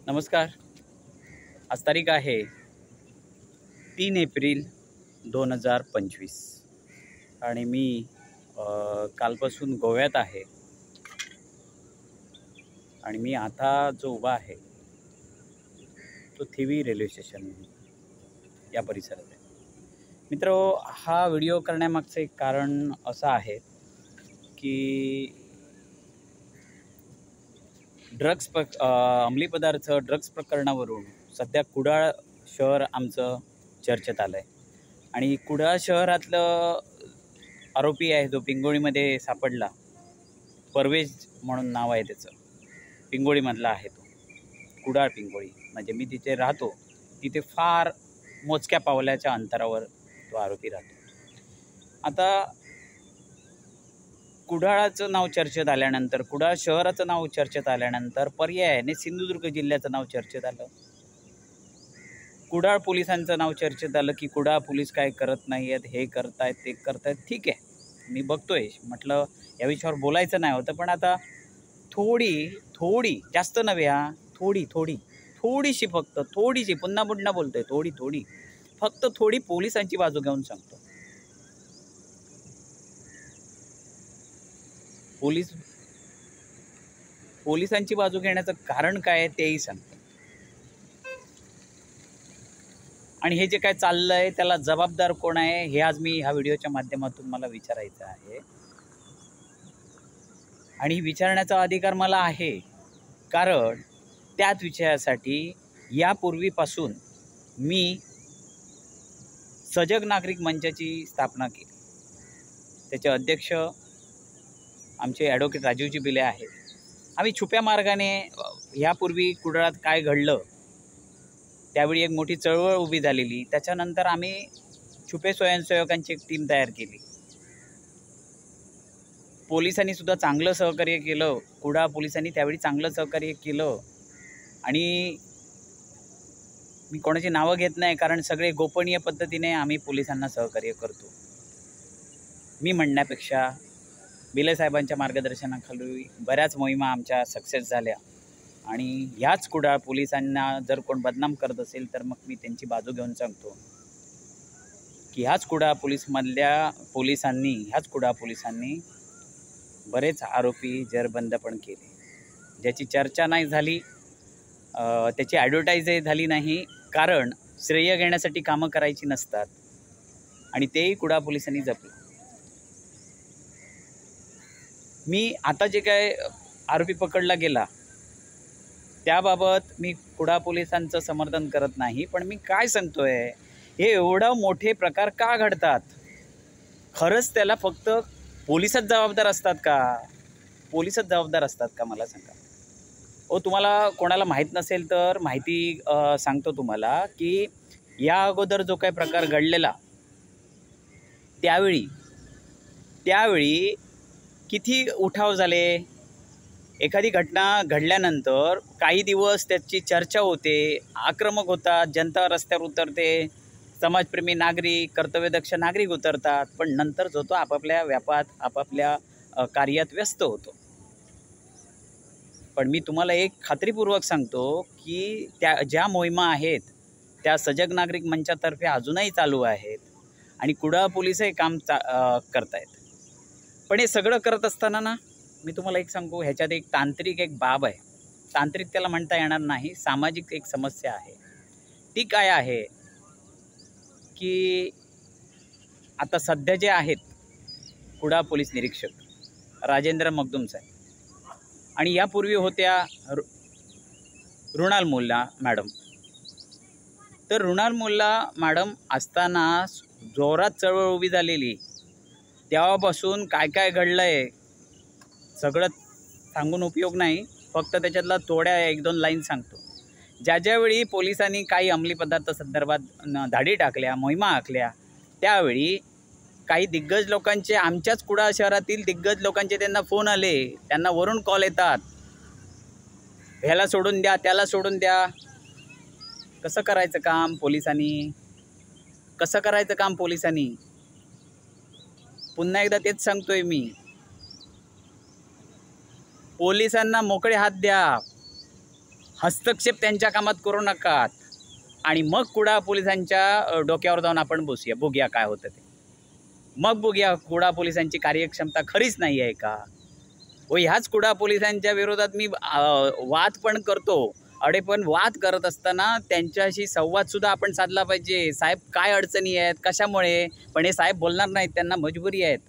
नमस्कार. आज तारीख आहे 3 एप्रिल 2025 आणि मी कालपासून गोव्यात आहे आणि मी आता जो उभा आहे तो थिवी रेल्वे स्टेशन या परिसरात आहे. मित्रो, हा व्हिडिओ करण्यामागचं एक कारण असं आहे की अंमली पदार्थ ड्रग्स प्रकरणावरून सध्या कुडाळ शहर आमचं चर्चेत आलं आहे आणि कुडाळ शहरातलं आरोपी आहे जो पिंगोळीमध्ये सापडला, परवेज म्हणून नाव आहे त्याचं, पिंगोळीमधला आहे तो. कुडाळ पिंगोळी म्हणजे मी तिथे राहतो, तिथे फार मोजक्या पावलाच्या अंतरावर तो आरोपी राहतो. आता कुडाळाचं नाव चर्चेत आल्यानंतर, कुडाळ शहराचं नाव चर्चेत आल्यानंतर पर्यायाने सिंधुदुर्ग जिल्ह्याचं नाव चर्चेत आलं. कुडाळ पोलिसांचं नाव चर्चेत आलं की कुडाळ पोलीस काय करत नाही आहेत, हे करतायत ते करतायत. ठीक आहे, मी बघतोय, म्हटलं या विषयावर बोलायचं नाही होतं, पण आता थोडी जास्त नव्हे, थोडीशी फक्त थोडीशी, पुन्हा बोलतोय, फक्त थोडी पोलिसांची बाजू घेऊन सांगतो. पोलिसांची बाजू घेण्याचं कारण काय आहे तेही सांगतो. आणि हे जे काय चाललंय त्याला जबाबदार कोण आहे हे आज मी ह्या व्हिडिओच्या माध्यमातून मला विचारायचं आहे. आणि विचारण्याचा अधिकार मला आहे, कारण त्याच विषयासाठी यापूर्वीपासून मी सजग नागरिक मंचाची स्थापना केली. त्याचे अध्यक्ष आमचे ॲडव्होकेट राजीवजी बिले आहेत. आम्ही छुप्या मार्गाने यापूर्वी कुडाळात काय घडलं त्यावेळी एक मोठी चळवळ उभी झालेली, त्याच्यानंतर आम्ही छुपे स्वयंसेवकांची एक टीम तयार केली. पोलिसांनी सुद्धा चांगलं सहकार्य केलं, कुडाळ पोलिसांनी त्यावेळी चांगलं सहकार्य केलं. आणि मी कोणाची नावं घेत नाही, कारण सगळे गोपनीय पद्धतीने आम्ही पोलिसांना सहकार्य करतो. मी म्हणण्यापेक्षा बिले साहेबांच्या मार्गदर्शनाखाली बऱ्याच मोहिमा आमच्या सक्सेस झाल्या. आणि ह्याच कुडाळ पोलिसांना जर कोण बदनाम करत असेल तर मग मी त्यांची बाजू घेऊन सांगतो की ह्याच कुडाळ पोलिसांनी बरेच आरोपी जेरबंद पण केले, ज्याची चर्चा नाही झाली, त्याची ॲडव्हर्टाईजही झाली नाही, कारण श्रेय घेण्यासाठी कामं करायची नसतात आणि तेही कुडाळ पोलिसांनी जपलं. मी आता जे काय आरोपी पकडला गेला त्याबाबत मी कुडाळ पोलिसांचं समर्थन करत नाही, पण मी काय सांगतोय, हे एवढं मोठे प्रकार का घडतात? खरंच त्याला फक्त पोलिसच जबाबदार असतात का? मला सांगा. तुम्हाला कोणाला माहीत नसेल तर माहिती सांगतो तुम्हाला की या अगोदर जो काही प्रकार घडलेला त्यावेळी किती उठाव झाले. एखादी घटना घडल्यानंतर काही दिवस त्याची चर्चा होते, आक्रमक होतात, जनता रस्त्यावर उतरते, समाजप्रेमी नागरिक, कर्तव्यदक्ष नागरिक उतरतात, पण नंतर जो तो आपापल्या व्यापात, आपापल्या कार्यात व्यस्त होतो. पण मी तुम्हाला एक खात्रीपूर्वक सांगतो की ज्या मोहिमा आहेत त्या सजग नागरिक मंचातर्फे अजूनही चालू आहेत आणि कुडाळ पोलीसही काम करतायत. पण हे सगळं करत असताना ना, मी तुम्हाला एक सांगू, ह्याच्यात एक तांत्रिक बाब आहे. तांत्रिक त्याला म्हणता येणार नाही, सामाजिक एक समस्या आहे. ती काय आहे की आता सध्या जे आहेत कुडाळ पोलीस निरीक्षक राजेंद्र मगदुम साहेब, आणि यापूर्वी होत्या रुणाल मोल्ला मॅडम. तर रुणाल मोल्ला मॅडम असताना जोरात चळवळ उभी झालेली, तेव्हापासून काय काय घडलं आहे सगळं सांगून उपयोग नाही, फक्त त्याच्यातला थोड्या 1-2 लाईन सांगतो. ज्यावेळी पोलिसांनी काही अंमली पदार्थ संदर्भात धाडी टाकल्या, मोहिमा आखल्या, त्यावेळी काही दिग्गज लोकांचे, आमच्याच कुडाळ शहरातील दिग्गज लोकांचे त्यांना फोन आले, त्यांना वरून कॉल येतात, ह्याला सोडून द्या, त्याला सोडून द्या. कसं करायचं काम पोलिसांनी? पुन्हा एकदा तेच सांगतोय मी, पोलिसांना मोकळे हात द्या. हस्तक्षेप त्यांच्या कामात करू नका आणि मग कुडाळ पोलिसांच्या डोक्यावर जाऊन आपण बघूया काय होतं ते. मग बघूया कुडाळ पोलिसांची कार्यक्षमता खरीच नाही आहे का. व ह्याच कुडाळ पोलिसांच्या विरोधात मी वाद पण करतो. पण वाद करत असताना त्यांच्याशी संवादसुद्धा आपण साधला पाहिजे. साहेब काय अडचणी आहेत, कशामुळे, पण हे साहेब बोलणार नाहीत, त्यांना मजबुरी आहेत.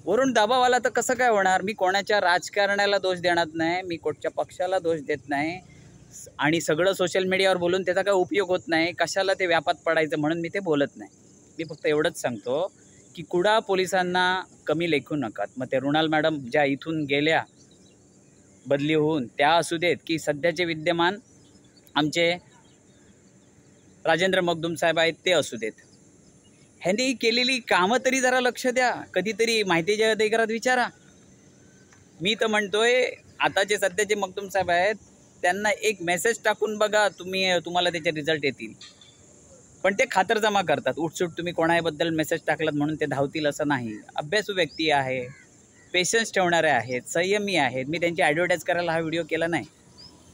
वरून दबाव आला तर कसं काय होणार. मी कोणाच्या राजकारणाला दोष देणार नाही, मी कोणत्या पक्षाला दोष देत नाही आणि सगळं सोशल मीडियावर बोलून त्याचा काय उपयोग होत नाही. कशाला ते व्यापात पडायचं म्हणून मी ते बोलत नाही. मी फक्त एवढंच सांगतो की कुडाळ पोलिसांना कमी लेखू नका. मग ते रुणाल मॅडम ज्या इथून गेल्या बदली होऊन त्या असू देत, की सध्याचे विद्यमान आमचे राजेंद्र मगदूम साहेब आहेत ते असू देत. ह्यांनी केलेली कामं तरी जरा लक्ष द्या. कधीतरी माहितीच्या अधिकारात विचारा. मी तर म्हणतोय आताचे सध्याचे मगदूम साहेब आहेत त्यांना एक मेसेज टाकून बघा, तुम्हाला त्याचे रिझल्ट येतील. पण ते खातरजमा करतात. उठसूट तुम्ही कोणाबद्दल मेसेज टाकलात म्हणून ते धावतील असं नाही. अभ्यासू व्यक्ती आहे, पेशन्स ठेवणारे आहेत, संयमी आहेत. मी त्यांची ॲडव्हर्टाईज करायला हा व्हिडिओ केला नाही.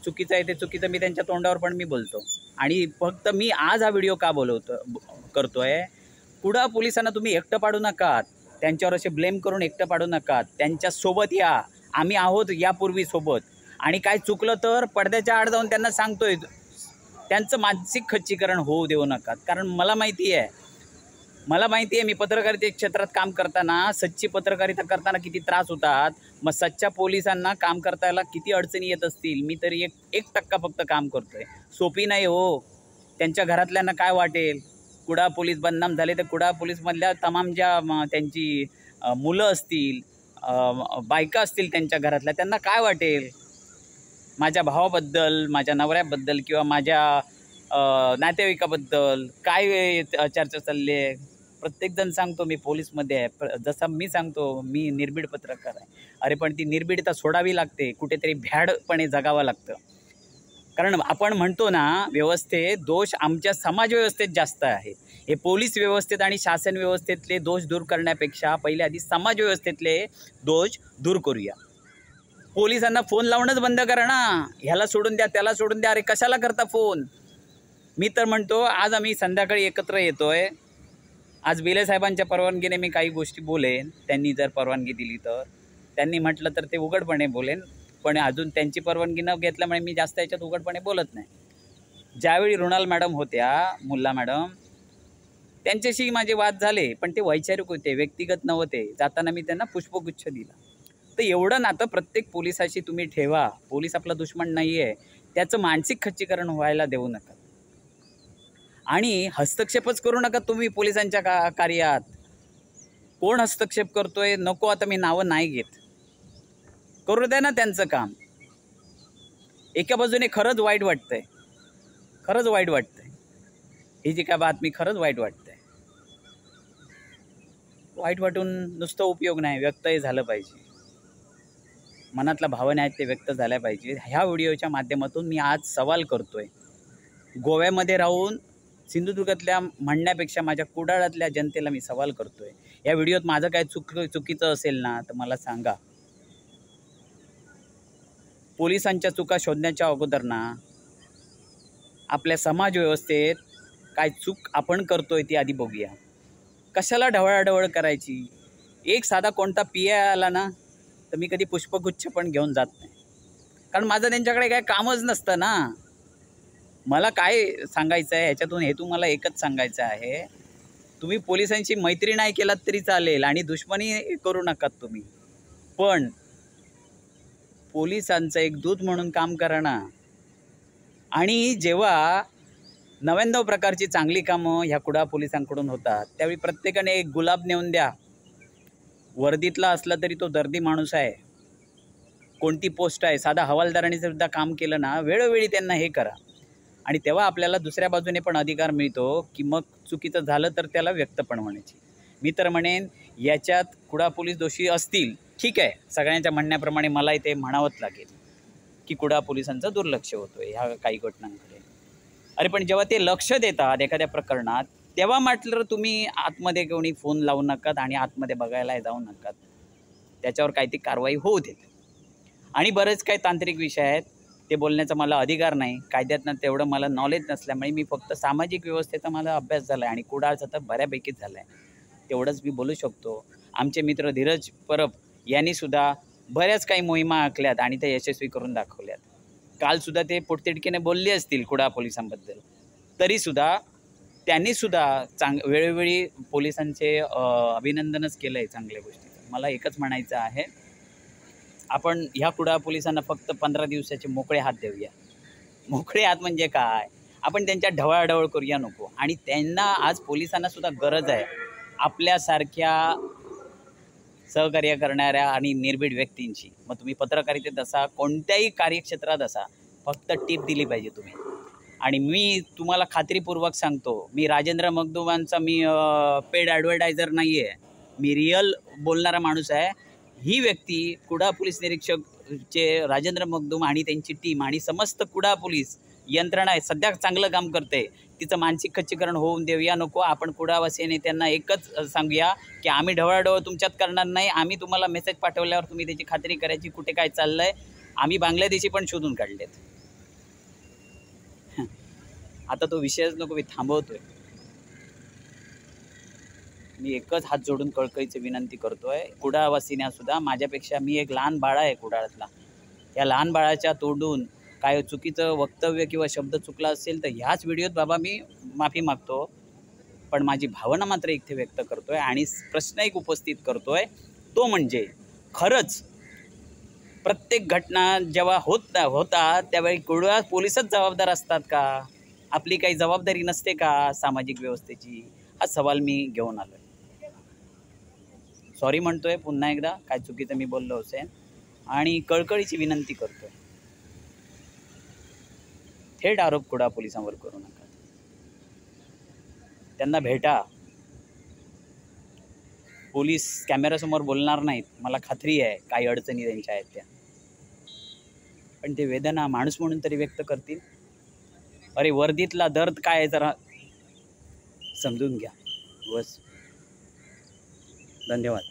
चुकीचं आहे ते चुकीचं मी त्यांच्या तोंडावर पण मी बोलतो. आणि फक्त मी आज हा व्हिडिओ का करतोय, कुडाळ पोलिसांना तुम्ही एकटं पाडू नका. त्यांच्यावर असे ब्लेम करून एकटं पाडू नका. त्यांच्यासोबत या, आम्ही आहोत यापूर्वी सोबत. आणि काय चुकलं तर पडद्याच्या आड जाऊन त्यांना सांगतोय, त्यांचं मानसिक खच्चीकरण होऊ देऊ नका. कारण मला माहिती आहे मी पत्रकारिते क्षेत्रात काम करताना, सच्ची पत्रकारिता करताना किती त्रास होतात. मग सच्च्या पोलिसांना काम करताना किती अडचणी येत असतील. मी तरी 1% फक्त काम करतोय. सोपी नाही हो. त्यांच्या घरातल्यांना काय वाटेल. कुडाळ पोलीस बदनाम झाले तर कुडाळ पोलीसमधल्या तमाम ज्या त्यांची मुलं असतील, बायका असतील त्यांच्या घरातल्या, त्यांना काय वाटेल. माझ्या भावाबद्दल, माझ्या नवऱ्याबद्दल किंवा माझ्या नातेवाईकाबद्दल काय चर्चा चालली आहे. प्रत्येकजण सांगतो मी पोलीसमध्ये आहे. जसं मी सांगतो मी निर्भीड पत्रकार आहे. पण ती निर्भीडता सोडावी लागते. कुठेतरी भ्याडपणे जगावं लागतं. कारण आपण म्हणतो ना, व्यवस्थेत दोष आमच्या समाज व्यवस्थेत जास्त आहे. हे पोलीस व्यवस्थेत आणि शासन व्यवस्थेतले दोष दूर करण्यापेक्षा पहिले आधी समाज व्यवस्थेतले दोष दूर करूया. पोलिसांना फोन लावणंच बंद करा ना. ह्याला सोडून द्या, त्याला सोडून द्या. कशाला करता फोन. मी तर म्हणतो आज आम्ही संध्याकाळी एकत्र येतोय. आज बिले साहेबांच्या परवानगीने मी काही गोष्टी बोलेन. त्यांनी जर परवानगी दिली तर, त्यांनी म्हटलं तर ते उघडपणे बोलेन. पण अजून त्यांची परवानगी न घेतल्यामुळे मी जास्त याच्यात उघडपणे बोलत नाही. ज्यावेळी रुणाल मॅडम होत्या, मुल्ला मॅडम, त्यांच्याशी माझे वाद झाले. पण ते वैचारिक होते, व्यक्तिगत नव्हते. जाताना मी त्यांना पुष्पगुच्छ दिला. तर एवढं नातं प्रत्येक पोलिसाशी तुम्ही ठेवा. पोलीस आपला दुश्मन नाही आहे. त्याचं मानसिक खच्चीकरण व्हायला देऊ नका. आणि हस्तक्षेपच करू नका तुम्ही पोलिसांच्या कार्यात. कोण हस्तक्षेप करतोय नको. आता मी नावं नाही घेत. करू द्या ना त्यांचं काम. एका बाजूने खरंच वाईट वाटतंय. ही जी काय बातमी खरंच वाईट वाटतंय. वाईट वाटून नुसतं उपयोग नाही, व्यक्तही झालं पाहिजे. मनातल्या भावना आहेत ते व्यक्त झाल्या पाहिजे. ह्या व्हिडिओच्या माध्यमातून मी आज सवाल करतोय. गोव्यामध्ये राहून सिंधुदुर्गातल्या म्हणण्यापेक्षा माझ्या कुडाळातल्या जनतेला मी सवाल करतोय. या व्हिडिओत माझं काय चुकीचं असेल ना तर मला सांगा. पोलिसांच्या चुका शोधण्याच्या अगोदर ना आपल्या समाज व्यवस्थेत काय चूक आपण करतोय ती आधी बघूया. कशाला ढवळाढवळ करायची. एक साधा कोणता PI आला ना तर मी कधी पुष्पगुच्छ पण घेऊन जात नाही. कारण माझं त्यांच्याकडे काय कामच नसतं ना. मला काय सांगायचं आहे ह्याच्यातून हेतू मला एकच सांगायचं आहे. तुम्ही पोलिसांशी मैत्री नाही केलात तरी चालेल आणि दुश्मनी करू नकात तुम्ही. पण पोलिसांचं एक दूत म्हणून काम करा ना. आणि जेव्हा 99 प्रकारची चांगली कामं ह्या कुडाळ पोलिसांकडून होतात त्यावेळी प्रत्येकाने एक गुलाब नेऊन द्या. वर्दीतला असला तरी तो दर्दी माणूस आहे. कोणती पोस्ट आहे, साधा हवालदाराने सुद्धा काम केलं ना, वेळोवेळी त्यांना हे करा. आणि तेव्हा आपल्याला दुसऱ्या बाजूने पण अधिकार मिळतो की मग चुकीचं झालं तर त्याला व्यक्त पण होण्याची. मी तर म्हणेन याच्यात कुडाळ पोलीस दोषी असतील, ठीक आहे. सगळ्यांच्या म्हणण्याप्रमाणे मलाही ते म्हणावंच लागेल की कुडाळ पोलिसांचं दुर्लक्ष होतोय ह्या काही घटनांकडे. पण जेव्हा ते लक्ष देतात एखाद्या प्रकरणात तेव्हा म्हटलं तुम्ही आतमध्ये कोणी फोन लावू नकात आणि आतमध्ये बघायला जाऊ नकात. त्याच्यावर काही ती कारवाई होऊ देत. आणि बरेच काही तांत्रिक विषय आहेत ते बोलण्याचा मला अधिकार नाही, कायद्यातनं तेवढं मला नॉलेज नसल्यामुळे मी फक्त सामाजिक व्यवस्थेचा मला अभ्यास झाला आहे आणि कुडाळचा तर बऱ्यापैकीच झाला आहे, तेवढंच मी बोलू शकतो. आमचे मित्र धीरज परब यांनीसुद्धा बऱ्याच काही मोहिमा आखल्यात आणि त्या यशस्वी करून दाखवल्यात. कालसुद्धा ते पोटतिडकीने बोलले असतील कुडाळ पोलिसांबद्दल, तरीसुद्धा त्यांनीसुद्धा वेळोवेळी पोलिसांचे अभिनंदनच केलं आहे चांगल्या गोष्टीचं. मला एकच म्हणायचं आहे, आपण ह्या कुडाळ पोलिसांना फक्त 15 दिवसाचे मोकळे हात देऊया. मोकळे हात म्हणजे काय, आपण त्यांच्या ढवळाढवळ करूया नको. आणि त्यांना आज पोलिसांना सुद्धा गरज आहे आपल्यासारख्या सहकार्य करणाऱ्या आणि निर्भीड व्यक्तींची. मग तुम्ही पत्रकारितेत असा, कोणत्याही कार्यक्षेत्रात असा, फक्त टीप दिली पाहिजे तुम्ही. आणि मी तुम्हाला खात्रीपूर्वक सांगतो, मी राजेंद्र मगदुमांचा पेड ॲडव्हर्टायझर नाही आहे, मी रिअल बोलणारा माणूस आहे. ही व्यक्ती कुडाळ पोलीस निरीक्षकचे राजेंद्र मगदुम आणि त्यांची टीम आणि समस्त कुडाळ पोलीस यंत्रणा आहे सध्या चांगलं काम करते. तिचं मानसिक खच्चीकरण होऊन देऊया नको. आपण कुडाळवासी नेत्यांना एकच सांगूया की आम्ही ढवळाढवळ तुमच्यात करणार नाही. आम्ही तुम्हाला मेसेज पाठवल्यावर तुम्ही त्याची खात्री करायची कुठे काय चाललं आहे. आम्ही बांगलादेशी पण शोधून काढलेत. आता तो विषयच नको, मी थांबवतोय. मी एकच हात जोडून कळकळीची विनंती करतोय कुडाळवासींना सुद्धा, माझ्यापेक्षा मी एक लहान बाळा आहे कुडाळातला. या लहान बाळाच्या तोंडून काय चुकीचं वक्तव्य किंवा शब्द चुकला असेल तर ह्याच व्हिडिओत बाबा मी माफी मागतो. पण माझी भावना मात्र इथे व्यक्त करतोय आणि प्रश्न एक उपस्थित करतोय, तो म्हणजे खरंच प्रत्येक घटना जेव्हा होता त्यावेळी कुडाळ पोलीसच जबाबदार असतात का? आपली काही जबाबदारी नसते का सामाजिक व्यवस्थेची? हा सवाल मी घेऊन आलो आहे. सॉरी म्हणतोय पुन्हा एकदा, काय चुकीचं मी बोललो असेल आणि कळकळीची विनंती करतोय, थेट आरोप कुडाळ पोलिसांवर करू नका. त्यांना भेटा. पोलीस कॅमेऱ्यासमोर बोलणार नाहीत, मला खात्री आहे काही अडचणी त्यांच्या आहेत त्या, पण ते वेदना माणूस म्हणून तरी व्यक्त करतील. अरे वर्दीतला दर्द काय आहे जरा समजून घ्या बस. धन्यवाद.